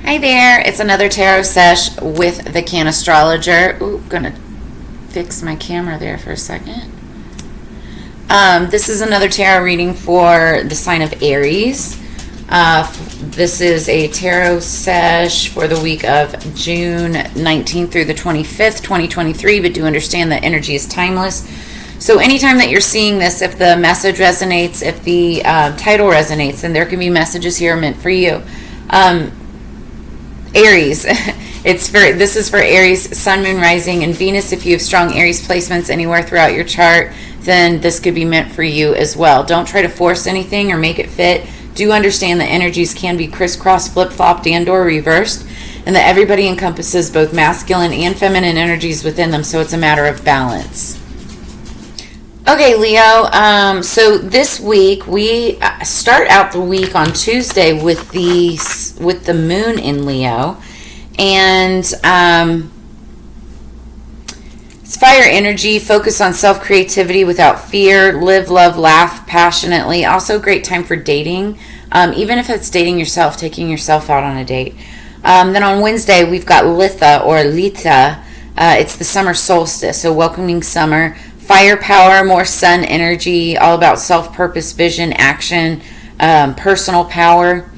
Hi there, it's another tarot sesh with the Cannastrologer. Ooh, gonna fix my camera there for a second. This is another tarot reading for the sign of Aries. This is a tarot sesh for the week of June 19th through the 25th, 2023, but do understand that energy is timeless. So anytime that you're seeing this, if the message resonates, if the title resonates, then there can be messages here meant for you. Aries, this is for Aries, Sun, Moon, Rising, and Venus. If you have strong Aries placements anywhere throughout your chart, then this could be meant for you as well. Don't try to force anything or make it fit. Do understand that energies can be crisscrossed, flip-flopped, and or reversed, and that everybody encompasses both masculine and feminine energies within them, so it's a matter of balance. Okay, Leo, so this week we start out the week on Tuesday with the moon in Leo, and it's fire energy. Focus on self-creativity without fear. Live, love, laugh passionately. Also a great time for dating, even if it's dating yourself, taking yourself out on a date. Then on Wednesday we've got Litha or Litha. It's the summer solstice, so welcoming summer. Fire power, more sun energy, all about self-purpose, vision, action, personal power.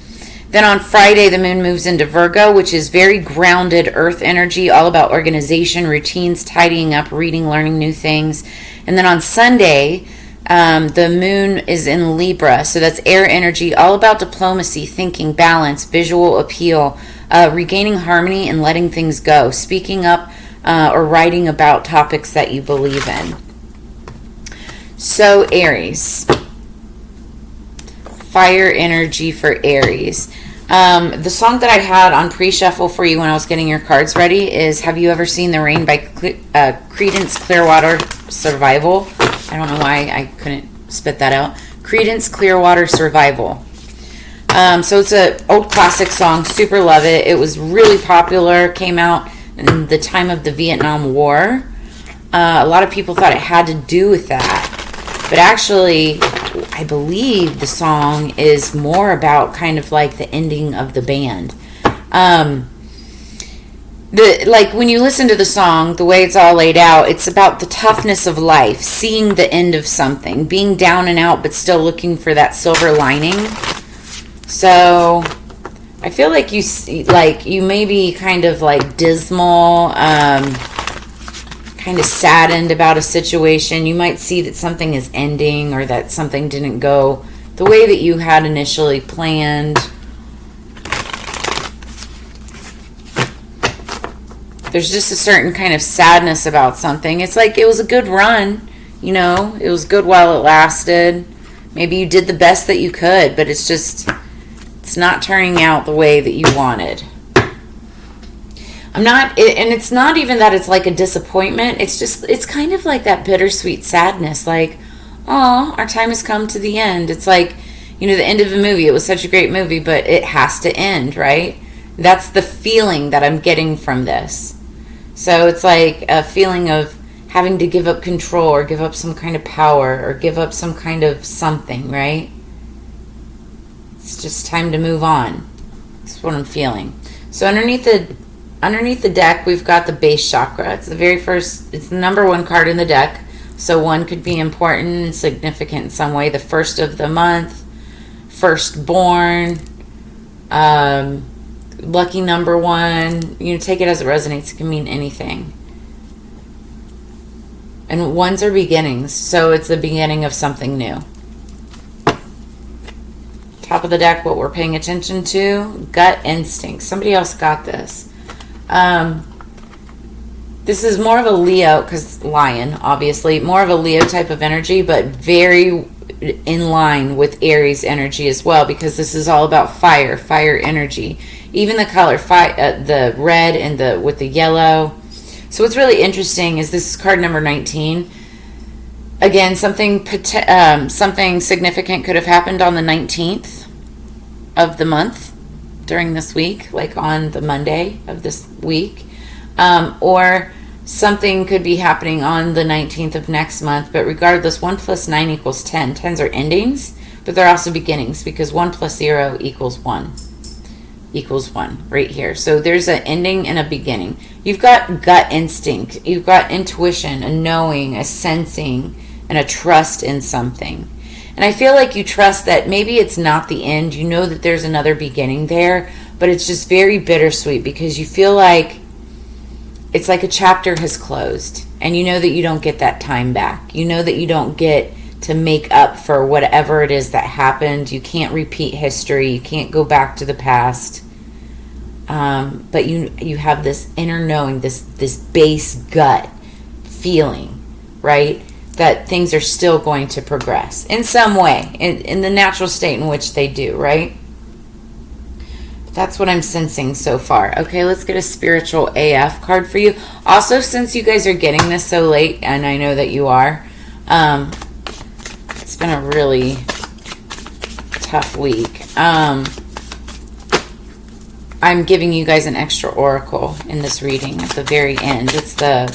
Then on Friday, the moon moves into Virgo, which is very grounded earth energy, all about organization, routines, tidying up, reading, learning new things. And then on Sunday, the moon is in Libra, so that's air energy, all about diplomacy, thinking, balance, visual appeal, regaining harmony and letting things go, speaking up or writing about topics that you believe in. So Aries, fire energy for Aries. The song that I had on pre-shuffle for you when I was getting your cards ready is Have You Ever Seen the Rain by Creedence Clearwater Survival. I don't know why I couldn't spit that out. Creedence Clearwater Survival. So it's an old classic song, super love it. It was really popular, came out in the time of the Vietnam War. A lot of people thought it had to do with that. But actually, I believe the song is more about kind of like the ending of the band. Like when you listen to the song, the way it's all laid out, it's about the toughness of life, seeing the end of something, being down and out, but still looking for that silver lining. So I feel like you may be kind of like dismal, kind of saddened about a situation. You might see that something is ending or that something didn't go the way that you had initially planned. There's just a certain kind of sadness about something. It's like it was a good run, you know, it was good while it lasted. Maybe you did the best that you could, but it's not turning out the way that you wanted. And it's not even that it's like a disappointment. It's kind of like that bittersweet sadness, like, oh, our time has come to the end. It's like, you know, the end of a movie. It was such a great movie, but it has to end, right? That's the feeling that I'm getting from this. So it's like a feeling of having to give up control or give up some kind of power or give up some kind of something, right? It's just time to move on. That's what I'm feeling. So underneath the deck, we've got the base chakra. It's the number one card in the deck. So one could be important and significant in some way. The first of the month, firstborn, lucky number one. You know, take it as it resonates. It can mean anything. And ones are beginnings. So it's the beginning of something new. Top of the deck, what we're paying attention to, gut instinct. Somebody else got this. This is more of a Leo, because lion, obviously, more of a Leo type of energy, but very in line with Aries energy as well, because this is all about fire energy. Even the color, the red and with the yellow. So what's really interesting is this is card number 19. Again, something significant could have happened on the 19th of the month during this week, like on the Monday of this week, or something could be happening on the 19th of next month. But regardless, 1 + 9 = 10. 10s are endings, but they're also beginnings, because 1 + 0 = 1. equals 1 right here. So there's an ending and a beginning. You've got gut instinct. You've got intuition, a knowing, a sensing, and a trust in something. And I feel like you trust that maybe it's not the end. You know that there's another beginning there, but it's just very bittersweet because you feel like it's like a chapter has closed, and you know that you don't get that time back. You know that you don't get to make up for whatever it is that happened. You can't repeat history. You can't go back to the past. But you have this inner knowing, this base gut feeling, right? That things are still going to progress in some way, in the natural state in which they do, right? That's what I'm sensing so far. Okay, let's get a spiritual AF card for you. Also, since you guys are getting this so late, and I know that you are, it's been a really tough week. I'm giving you guys an extra oracle in this reading at the very end. It's the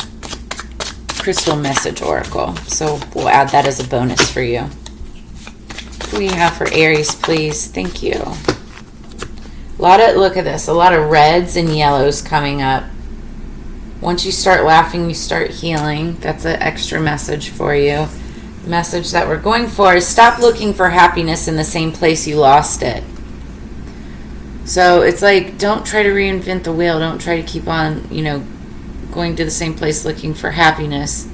Crystal Message Oracle. So we'll add that as a bonus for you. What do we have for Aries, please? Thank you. Look at this, a lot of reds and yellows coming up. Once you start laughing, you start healing. That's an extra message for you. The message that we're going for is stop looking for happiness in the same place you lost it. So it's like, don't try to reinvent the wheel. Don't try to keep on, going to the same place looking for happiness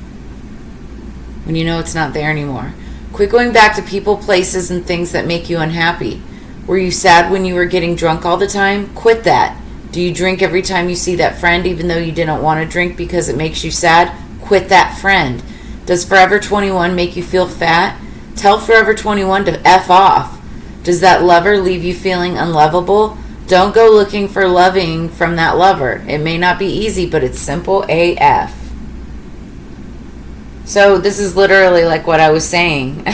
when you know it's not there anymore. Quit going back to people, places, and things that make you unhappy. Were you sad when you were getting drunk all the time? Quit that. Do you drink every time you see that friend even though you didn't want to drink because it makes you sad? Quit that friend. Does Forever 21 make you feel fat? Tell Forever 21 to F off. Does that lover leave you feeling unlovable? Don't go looking for loving from that lover. It may not be easy, but it's simple AF. So this is literally like what I was saying.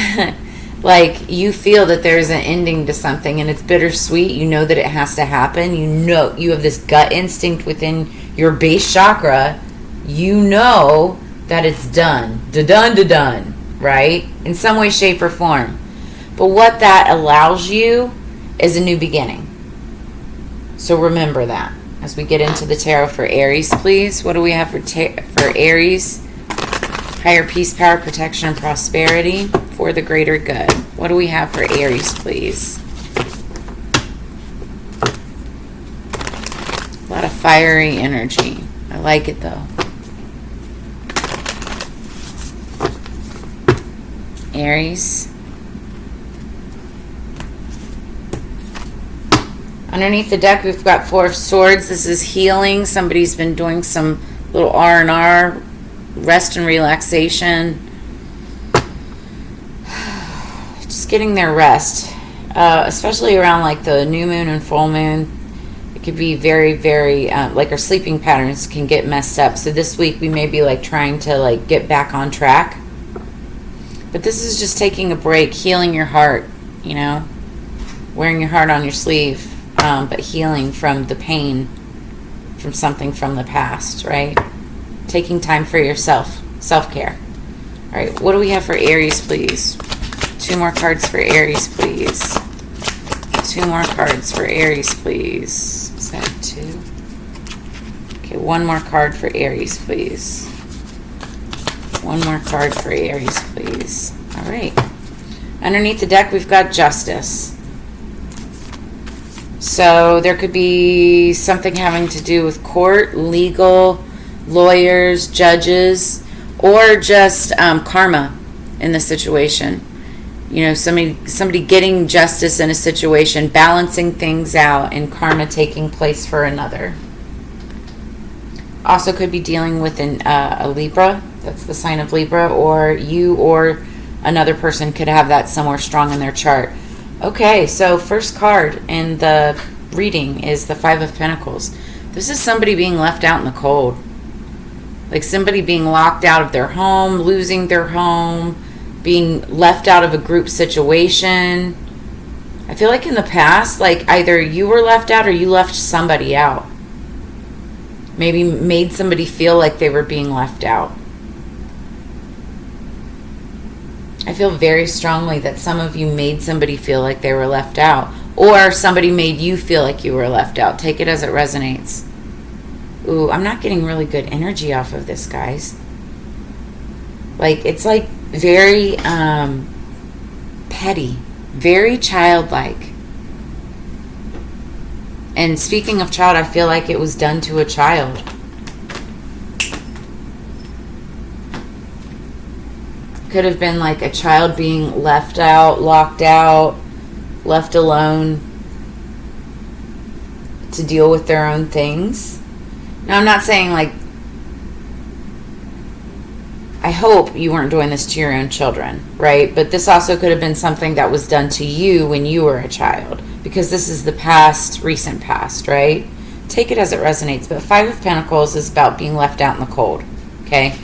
Like, you feel that there's an ending to something and it's bittersweet. You know that it has to happen. You know, you have this gut instinct within your base chakra. You know that it's done. Done, right? In some way, shape, or form. But what that allows you is a new beginning. So remember that. As we get into the tarot for Aries, please. What do we have for Aries? Higher peace, power, protection, and prosperity for the greater good. What do we have for Aries, please? A lot of fiery energy. I like it, though. Aries. Underneath the deck, we've got Four of Swords. This is healing. Somebody's been doing some little R&R, rest and relaxation. Just getting their rest. Especially around like the new moon and full moon. It could be very, very, like our sleeping patterns can get messed up. So this week we may be like trying to like get back on track. But this is just taking a break, healing your heart, wearing your heart on your sleeve. But healing from the pain from something from the past, right? Taking time for yourself, self-care. All right, what do we have for Aries, please? 2 more cards for Aries, please. 2 more cards for Aries, please. Is that 2? Okay, 1 more card for Aries, please. 1 more card for Aries, please. All right. Underneath the deck, we've got Justice. So there could be something having to do with court, legal, lawyers, judges, or just karma in the situation. Somebody getting justice in a situation, balancing things out, and karma taking place for another. Also could be dealing with a Libra. That's the sign of Libra, or you or another person could have that somewhere strong in their chart. Okay, so first card in the reading is the Five of Pentacles. This is somebody being left out in the cold. Like somebody being locked out of their home, losing their home, being left out of a group situation. I feel like in the past, like either you were left out or you left somebody out. Maybe made somebody feel like they were being left out. I feel very strongly that some of you made somebody feel like they were left out. Or somebody made you feel like you were left out. Take it as it resonates. Ooh, I'm not getting really good energy off of this, guys. Like, it's like very petty, very childlike. And speaking of child, I feel like it was done to a child. Could have been like a child being left out, locked out, left alone to deal with their own things. Now, I'm not saying like, I hope you weren't doing this to your own children, right? But this also could have been something that was done to you when you were a child, because this is the past, recent past, right? Take it as it resonates. But Five of Pentacles is about being left out in the cold, okay?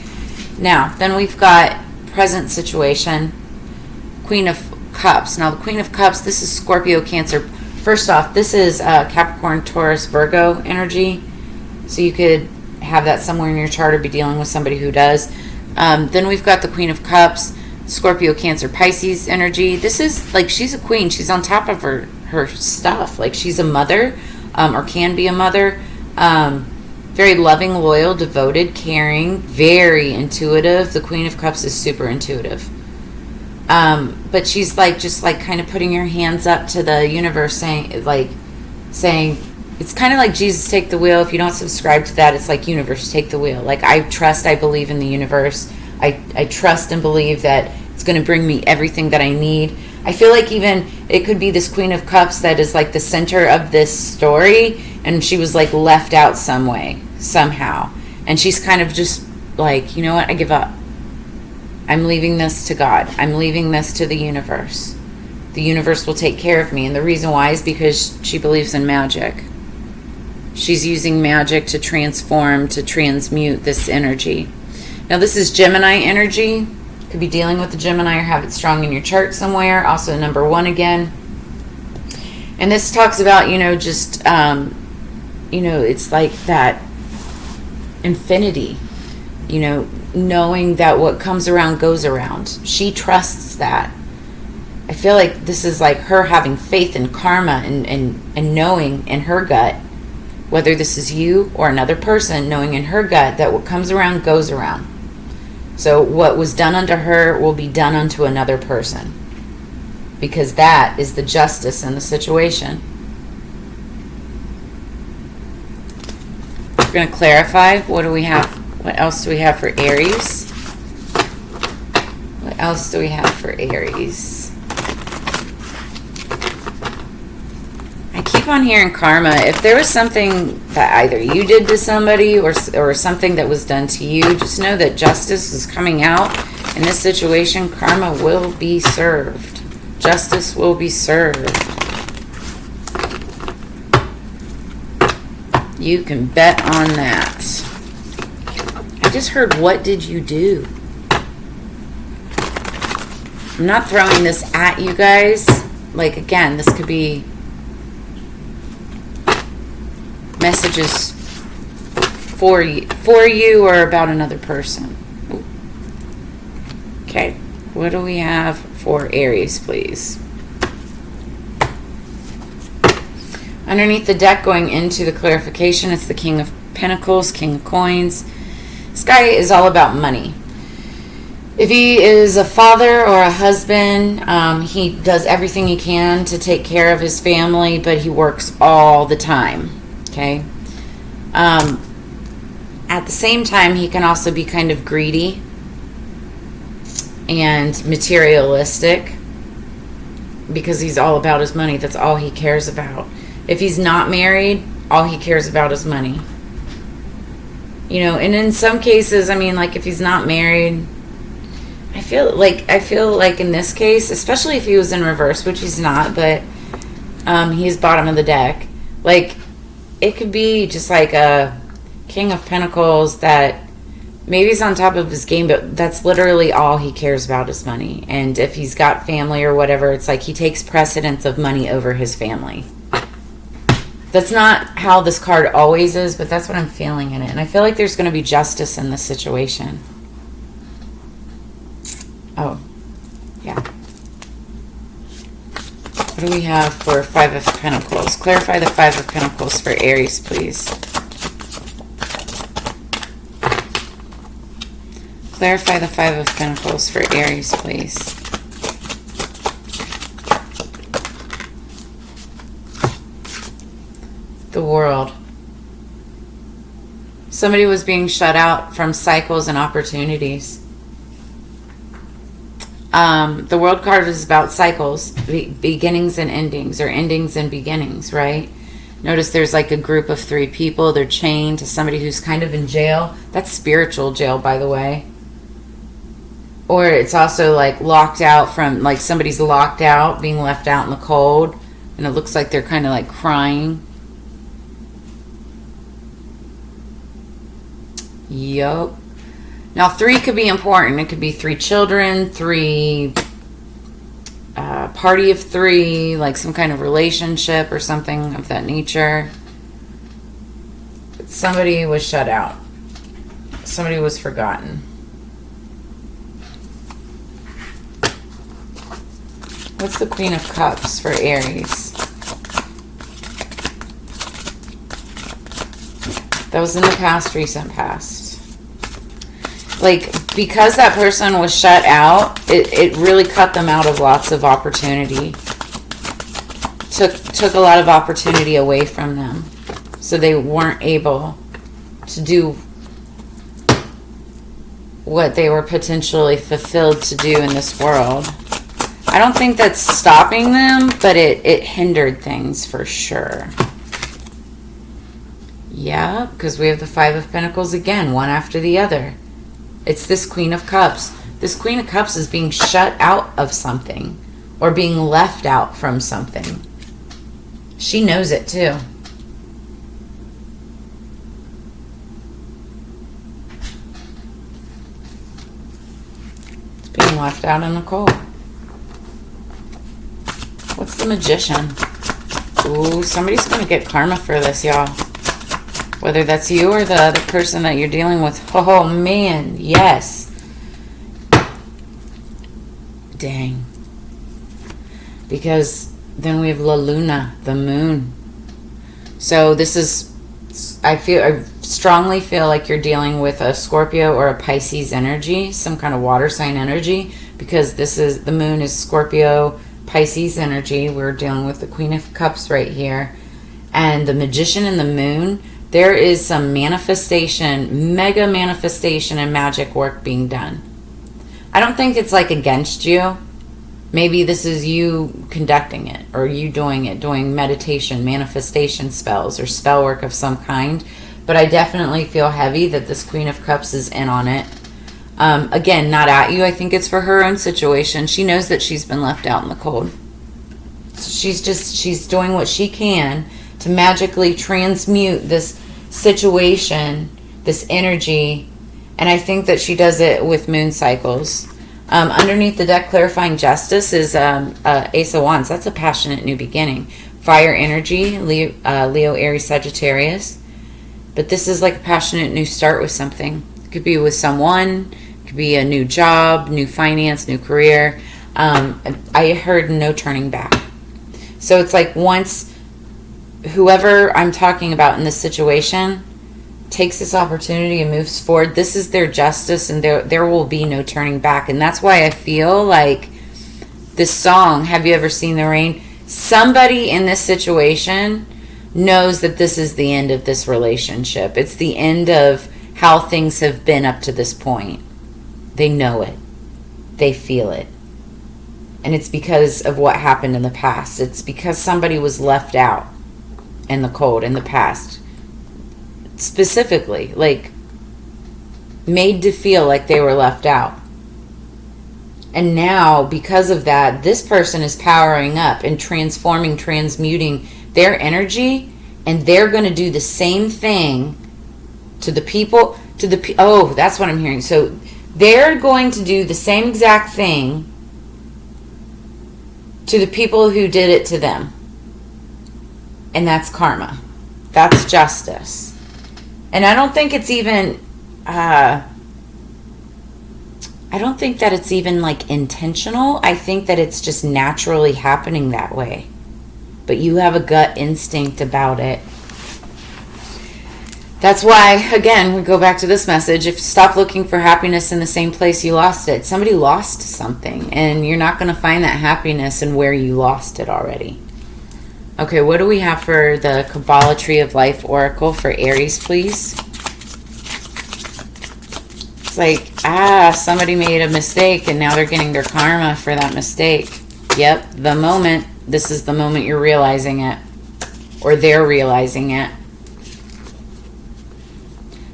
Now, then we've got present situation, Queen of Cups. Now, the Queen of Cups, this is Scorpio, Cancer. First off, this is Capricorn, Taurus, Virgo energy. So you could have that somewhere in your chart or be dealing with somebody who does. Then we've got the Queen of Cups, Scorpio, Cancer, Pisces energy. This is like, she's a queen. She's on top of her stuff. Like, she's a mother, or can be a mother. Very loving, loyal, devoted, caring, very intuitive. The Queen of Cups is super intuitive. But she's like, just like kind of putting her hands up to the universe, saying, it's kind of like Jesus take the wheel. If you don't subscribe to that, it's like, universe, take the wheel. Like, I trust, I believe in the universe. I trust and believe that it's going to bring me everything that I need. I feel like even it could be this Queen of Cups that is like the center of this story, and she was like left out some way, somehow. And she's kind of just like, you know what, I give up. I'm leaving this to God. I'm leaving this to the universe. The universe will take care of me. And the reason why is because she believes in magic. She's using magic to transform, to transmute this energy. Now, this is Gemini energy. Could be dealing with the Gemini or have it strong in your chart somewhere. Also, number 1 again. And this talks about, just, it's like that infinity, knowing that what comes around goes around. She trusts that. I feel like this is like her having faith in karma and knowing in her gut, whether this is you or another person, knowing in her gut that what comes around goes around. So what was done unto her will be done unto another person, because that is the justice in the situation. We're going to clarify. What do we have? What else do we have for Aries? What else do we have for Aries? I keep on hearing karma. If there was something that either you did to somebody or something that was done to you, just know that justice is coming out. In this situation, karma will be served. Justice will be served. You can bet on that. I just heard, what did you do? I'm not throwing this at you guys. Like, again, this could be messages for you or about another person. Ooh. Okay, what do we have for Aries, please? Underneath the deck, going into the clarification, it's the King of Pentacles, King of Coins. This guy is all about money. If he is a father or a husband, he does everything he can to take care of his family, but he works all the time. Okay. At the same time, he can also be kind of greedy and materialistic, because he's all about his money. That's all he cares about. If he's not married, all he cares about is money. And in some cases, I mean, like, if he's not married, I feel like in this case, especially if he was in reverse, which he's not, but he's bottom of the deck. Like, it could be just like a King of Pentacles that maybe he's on top of his game, but that's literally all he cares about is money. And if he's got family or whatever, it's like he takes precedence of money over his family. That's not how this card always is, but that's what I'm feeling in it. And I feel like there's going to be justice in this situation. Oh, yeah. What What do we have for Five of Pentacles? Clarify the Five of Pentacles for Aries, please. Clarify the Five of Pentacles for Aries, please. The World. Somebody was being shut out from cycles and opportunities. The World card is about cycles, beginnings and endings, or endings and beginnings, right? Notice there's like a group of 3 people. They're chained to somebody who's kind of in jail. That's spiritual jail, by the way. Or it's also like locked out from, like somebody's locked out, being left out in the cold. And it looks like they're kind of like crying. Yup. Now 3 could be important. It could be 3 children, 3 party of 3, like some kind of relationship or something of that nature. But somebody was shut out. Somebody was forgotten. What's the Queen of Cups for Aries? That was in the past, recent past. Like, because that person was shut out, it really cut them out of lots of opportunity. Took a lot of opportunity away from them. So they weren't able to do what they were potentially fulfilled to do in this world. I don't think that's stopping them, but it hindered things for sure. Yeah, because we have the Five of Pentacles again, one after the other. It's this Queen of Cups. This Queen of Cups is being shut out of something or being left out from something. She knows it too. It's being left out in the cold. What's the Magician? Ooh, somebody's going to get karma for this, y'all. Whether that's you or the other person that you're dealing with. Oh, man. Yes. Dang. Because then we have La Luna, the moon. So this is, I strongly feel like you're dealing with a Scorpio or a Pisces energy, some kind of water sign energy, because this is, the moon is Scorpio, Pisces energy. We're dealing with the Queen of Cups right here. And the Magician and the moon, there is some manifestation, mega manifestation and magic work being done. I don't think it's like against you. Maybe this is you conducting it, or you doing it, doing meditation, manifestation spells, or spell work of some kind. But I definitely feel heavy that this Queen of Cups is in on it. Again, not at you. I think it's for her own situation. She knows that she's been left out in the cold. So she's doing what she can to magically transmute this situation, this energy, and I think that she does it with moon cycles. Underneath the deck, clarifying justice is Ace of Wands. That's a passionate new beginning. Fire energy, Leo, Aries, Sagittarius. But this is like a passionate new start with something. It could be with someone. It could be a new job, new finance, new career. I heard no turning back. So it's like once whoever I'm talking about in this situation takes this opportunity and moves forward, this is their justice, and there will be no turning back. And that's why I feel like this song, Have You Ever Seen the Rain? Somebody in this situation knows that this is the end of this relationship. It's the end of how things have been up to this point. They know it. They feel it. And it's because of what happened in the past. It's because somebody was left out in the cold in the past. Specifically, like, made to feel like they were left out. And now, because of that, this person is powering up and transforming, transmuting their energy, and they're going to do the same thing to the people, oh, that's what I'm hearing. So they're going to do the same exact thing to the people who did it to them. And that's karma. That's justice. And I don't think it's even, I don't think that it's even like intentional. I think that it's just naturally happening that way. but you have a gut instinct about it. That's why, again, we go back to this message. If stop looking for happiness in the same place you lost it. Somebody lost something, and you're not going to find that happiness in where you lost it already. Okay, what do we have for the Kabbalah Tree of Life Oracle for Aries, please? It's like, somebody made a mistake, and now they're getting their karma for that mistake. Yep, the moment. This is the moment you're realizing it, or they're realizing it.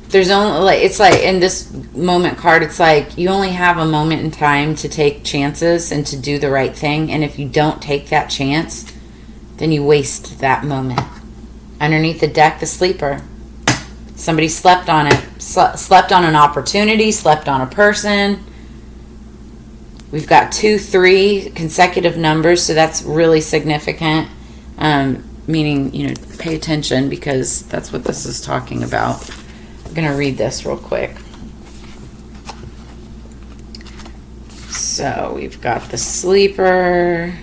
There's only, like, it's like in this moment card, it's like you only have a moment in time to take chances and to do the right thing. And if you don't take that chance, then you waste that moment. Underneath the deck, the sleeper. Somebody slept on it, slept on an opportunity, slept on a person. We've got 2, 3 consecutive numbers, so that's really significant. Meaning, you know, pay attention, because that's what this is talking about. I'm going to read this real quick. So we've got the sleeper.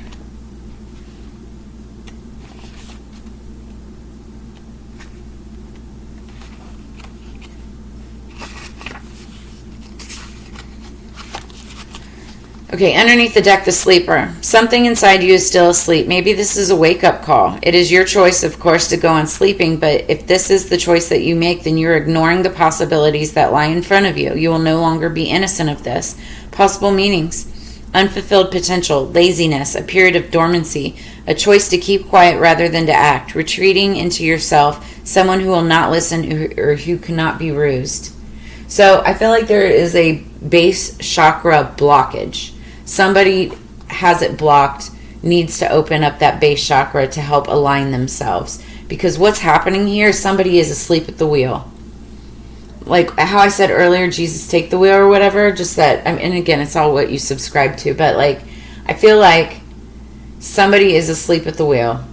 Okay, underneath the deck, the sleeper. Something inside you is still asleep. Maybe this is a wake-up call. It is your choice, of course, to go on sleeping, but if this is the choice that you make, then you're ignoring the possibilities that lie in front of you. You will no longer be innocent of this. Possible meanings: unfulfilled potential, laziness, a period of dormancy, a choice to keep quiet rather than to act, retreating into yourself, someone who will not listen or who cannot be rused. So I feel like there is a base chakra blockage. Somebody has it blocked, needs to open up that base chakra to help align themselves. Because what's happening here, somebody is asleep at the wheel. Like how I said earlier, Jesus take the wheel or whatever, just that, and again, it's all what you subscribe to, but like, I feel like somebody is asleep at the wheel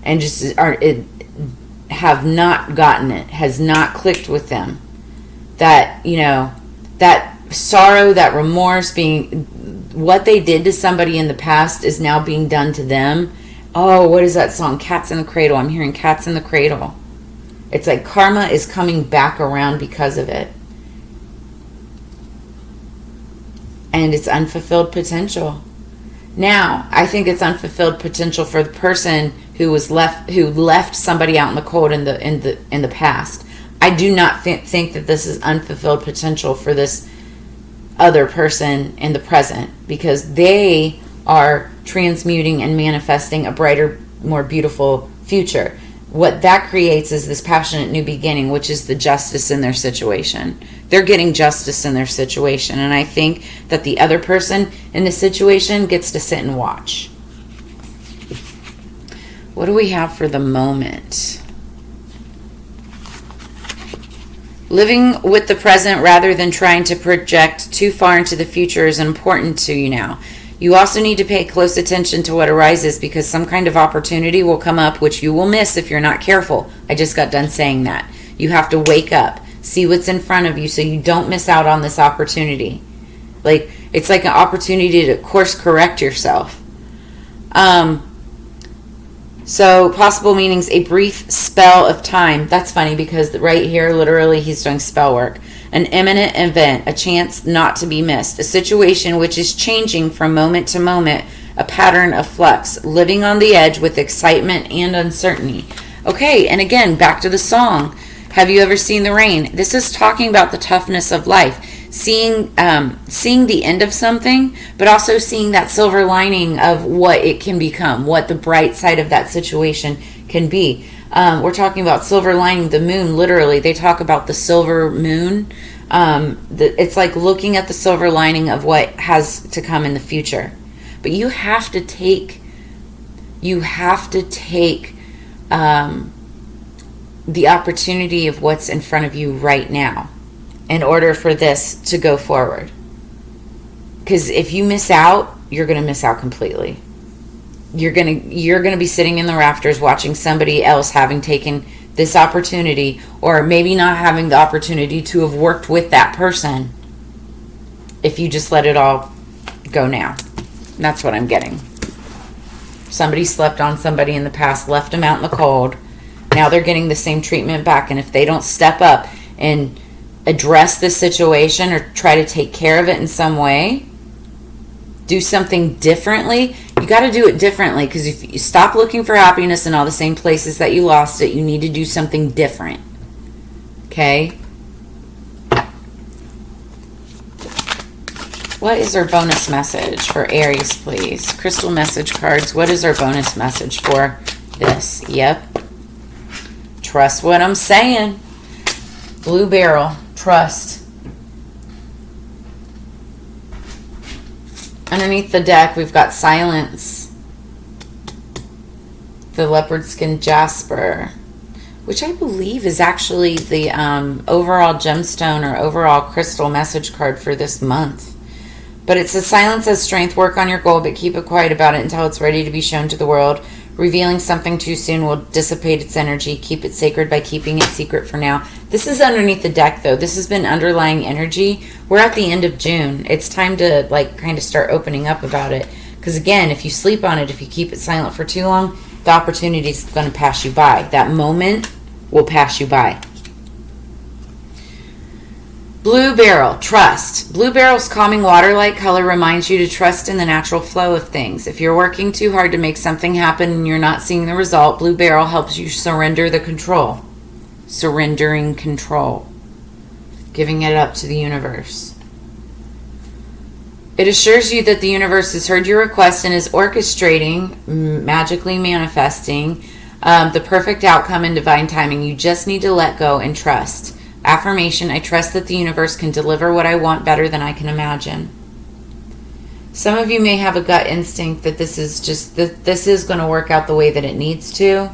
and just have not gotten it, has not clicked with them. That, you know, that sorrow, that remorse, being what they did to somebody in the past is now being done to them. Oh, what is that song? Cats in the Cradle. I'm hearing Cats in the Cradle. It's like karma is coming back around because of it. And it's unfulfilled potential. Now, I think it's unfulfilled potential for the person who left somebody out in the cold in the past. I do not think that this is unfulfilled potential for this other person in the present, because they are transmuting and manifesting a brighter, more beautiful future. What that creates is this passionate new beginning, which is the justice in their situation. They're getting justice in their situation, and I think that the other person in the situation gets to sit and watch. What do we have for the moment? Living with the present rather than trying to project too far into the future is important to you now. You also need to pay close attention to what arises, because some kind of opportunity will come up which you will miss if you're not careful. I just got done saying that. You have to wake up, see what's in front of you so you don't miss out on this opportunity. Like, it's like an opportunity to course correct yourself. So possible meanings: a brief spell of time. That's funny because right here, literally, he's doing spell work. An imminent event, a chance not to be missed. A situation which is changing from moment to moment, a pattern of flux. Living on the edge with excitement and uncertainty. Okay, and again, back to the song. Have you ever seen the rain? This is talking about the toughness of life. Seeing the end of something, but also seeing that silver lining of what it can become, what the bright side of that situation can be. We're talking about silver lining, the moon, literally. They talk about the silver moon. It's like looking at the silver lining of what has to come in the future. But you have to take the opportunity of what's in front of you right now in order for this to go forward. Because if you miss out, you're going to miss out completely. You're going to be sitting in the rafters watching somebody else having taken this opportunity, or maybe not having the opportunity to have worked with that person if you just let it all go now. That's what I'm getting. Somebody slept on somebody in the past, left them out in the cold. Now they're getting the same treatment back. And if they don't step up and address the situation or try to take care of it in some way, do something differently, you got to do it differently. Because if you stop looking for happiness in all the same places that you lost it, you need to do something different. Okay? What is our bonus message for Aries, please? Crystal message cards. What is our bonus message for this? Yep. Trust what I'm saying. Blue barrel. Trust. Underneath the deck, we've got silence. The leopard skin jasper, which I believe is actually the overall gemstone or overall crystal message card for this month. But it says, silence as strength, work on your goal, but keep it quiet about it until it's ready to be shown to the world. Revealing something too soon will dissipate its energy. Keep it sacred by keeping it secret for now. This is underneath the deck, though. This has been underlying energy. We're at the end of June. It's time to, like, kind of start opening up about it. Because, again, if you sleep on it, if you keep it silent for too long, the opportunity is going to pass you by. That moment will pass you by. Blue beryl, trust. Blue beryl's calming water-like color reminds you to trust in the natural flow of things. If you're working too hard to make something happen and you're not seeing the result, blue beryl helps you surrender the control. Surrendering control. Giving it up to the universe. It assures you that the universe has heard your request and is orchestrating, magically manifesting, the perfect outcome in divine timing. You just need to let go and trust. Affirmation, I trust that the universe can deliver what I want better than I can imagine. Some of you may have a gut instinct that this is going to work out the way that it needs to.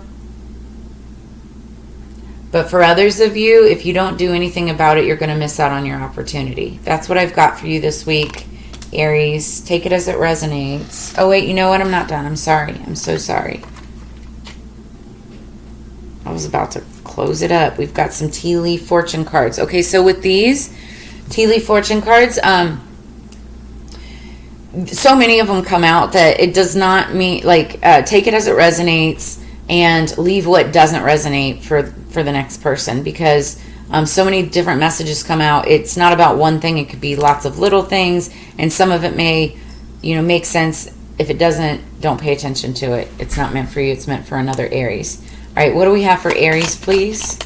But for others of you, if you don't do anything about it, you're going to miss out on your opportunity. That's what I've got for you this week, Aries. Take it as it resonates. Oh, wait, you know what? I'm not done. I'm sorry. I'm so sorry. I was about to close it up. We've got some tea leaf fortune cards. Okay, so with these tea leaf fortune cards, so many of them come out that it does not mean, like, take it as it resonates and leave what doesn't resonate for the next person, because so many different messages come out. It's not about one thing. It could be lots of little things, and some of it may, make sense. If it doesn't, don't pay attention to it. It's not meant for you. It's meant for another Aries. All right, what do we have for Aries, please?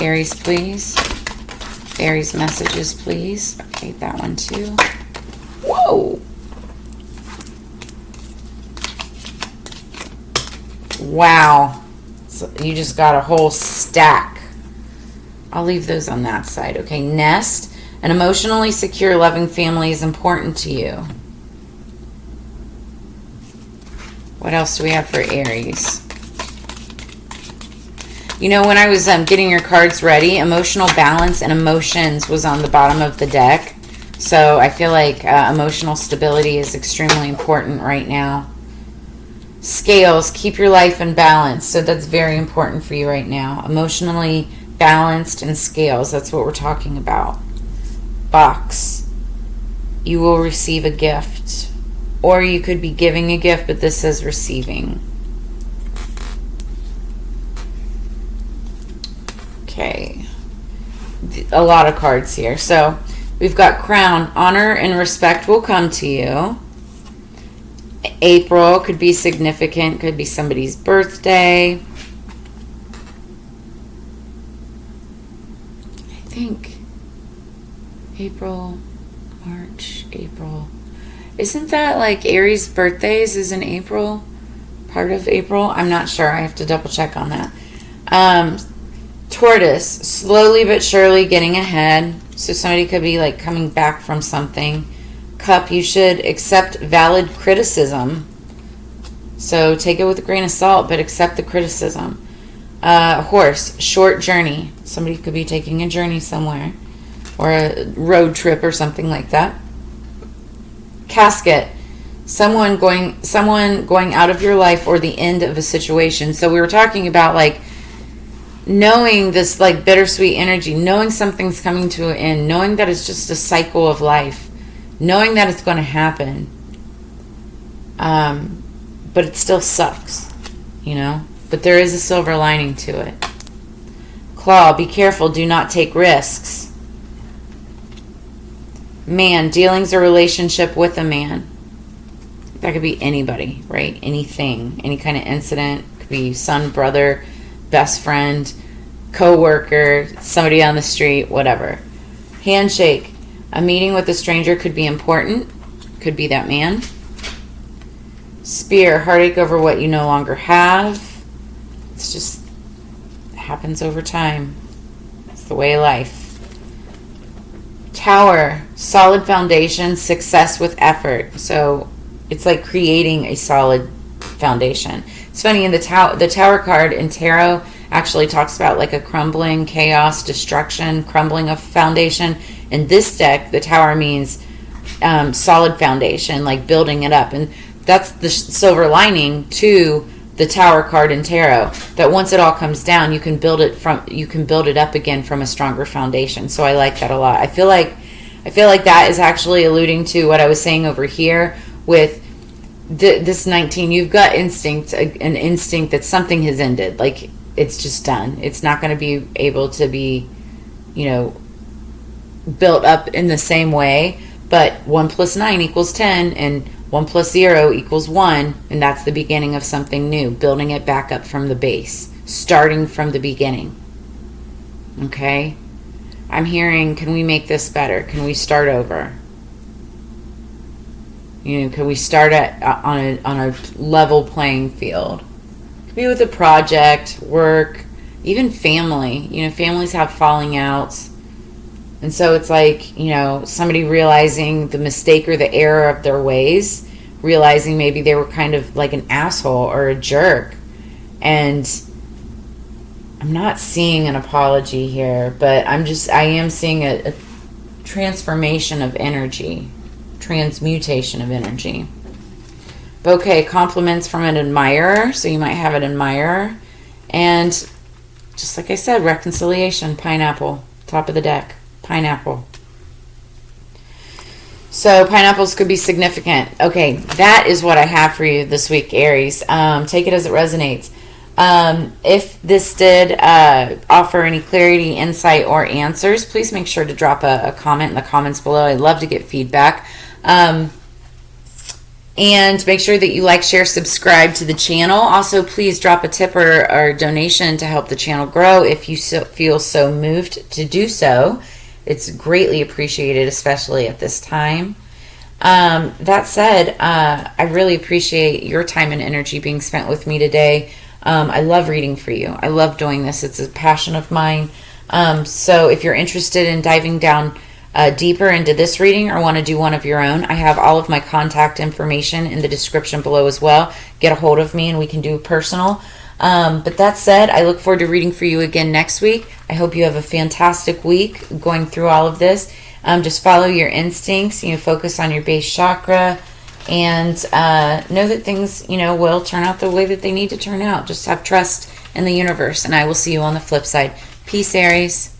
Aries, please. Aries messages, please. Okay, that one too. Whoa! Wow. So you just got a whole stack. I'll leave those on that side. Okay, nest. An emotionally secure, loving family is important to you. What else do we have for Aries? When I was getting your cards ready, emotional balance and emotions was on the bottom of the deck. So I feel like emotional stability is extremely important right now. Scales, keep your life in balance. So that's very important for you right now. Emotionally balanced and scales, that's what we're talking about. Box, you will receive a gift, or you could be giving a gift, but this says receiving. Okay, a lot of cards here. So we've got crown, honor and respect will come to you. April could be significant, could be somebody's birthday. I think April, March, April. Isn't that like Aries birthdays is in April? Part of April? I'm not sure. I have to double check on that. Tortoise, slowly but surely getting ahead. So somebody could be like coming back from something. Cup, you should accept valid criticism. So take it with a grain of salt, but accept the criticism. Horse, short journey. Somebody could be taking a journey somewhere, or a road trip or something like that. Casket, someone going out of your life or the end of a situation. So we were talking about like knowing this like bittersweet energy, knowing something's coming to an end, knowing that it's just a cycle of life, knowing that it's going to happen. But it still sucks, you know? But there is a silver lining to it. Claw, be careful, do not take risks. Man, dealings or relationship with a man. That could be anybody, right? Anything, any kind of incident. Could be son, brother, best friend, co-worker, somebody on the street, whatever. Handshake. A meeting with a stranger could be important. Could be that man. Spear. Heartache over what you no longer have. It's just happens over time. It's the way of life. Tower. Solid foundation, success with effort. So it's like creating a solid foundation. It's funny, in the tower card in tarot actually talks about like a crumbling, chaos, destruction, crumbling of foundation. In this deck, the tower means solid foundation, like building it up. And that's the silver lining to the tower card in tarot, that once it all comes down, you can build it up again from a stronger foundation. So I like that a lot. I feel like that is actually alluding to what I was saying over here with this 19. You've got an instinct that something has ended. Like, it's just done. It's not going to be able to be, built up in the same way. But 1 + 9 = 10, and 1 + 0 = 1, and that's the beginning of something new. Building it back up from the base, starting from the beginning. Okay? I'm hearing, can we make this better? Can we start over? Can we start on a level playing field? Could be with a project, work, even family. Families have falling outs. And so it's like, somebody realizing the mistake or the error of their ways, realizing maybe they were kind of like an asshole or a jerk. And I'm not seeing an apology here, but I am seeing a transformation of energy, transmutation of energy. Bouquet, compliments from an admirer. So you might have an admirer. And just like I said, reconciliation, pineapple, top of the deck. Pineapple. So pineapples could be significant. Okay, that is what I have for you this week, Aries. Take it as it resonates. If this did offer any clarity, insight, or answers, please make sure to drop a comment in the comments below. I'd love to get feedback. And make sure that you like, share, subscribe to the channel. Also, please drop a tip or donation to help the channel grow if you feel so moved to do so. It's greatly appreciated, especially at this time. That said, I really appreciate your time and energy being spent with me today. I love reading for you. I love doing this. It's a passion of mine. So if you're interested in diving down deeper into this reading or want to do one of your own, I have all of my contact information in the description below as well. Get a hold of me and we can do personal. But that said, I look forward to reading for you again next week. I hope you have a fantastic week going through all of this. Just follow your instincts, focus on your base chakra, and know that things, will turn out the way that they need to turn out. Just have trust in the universe, and I will see you on the flip side. Peace, Aries.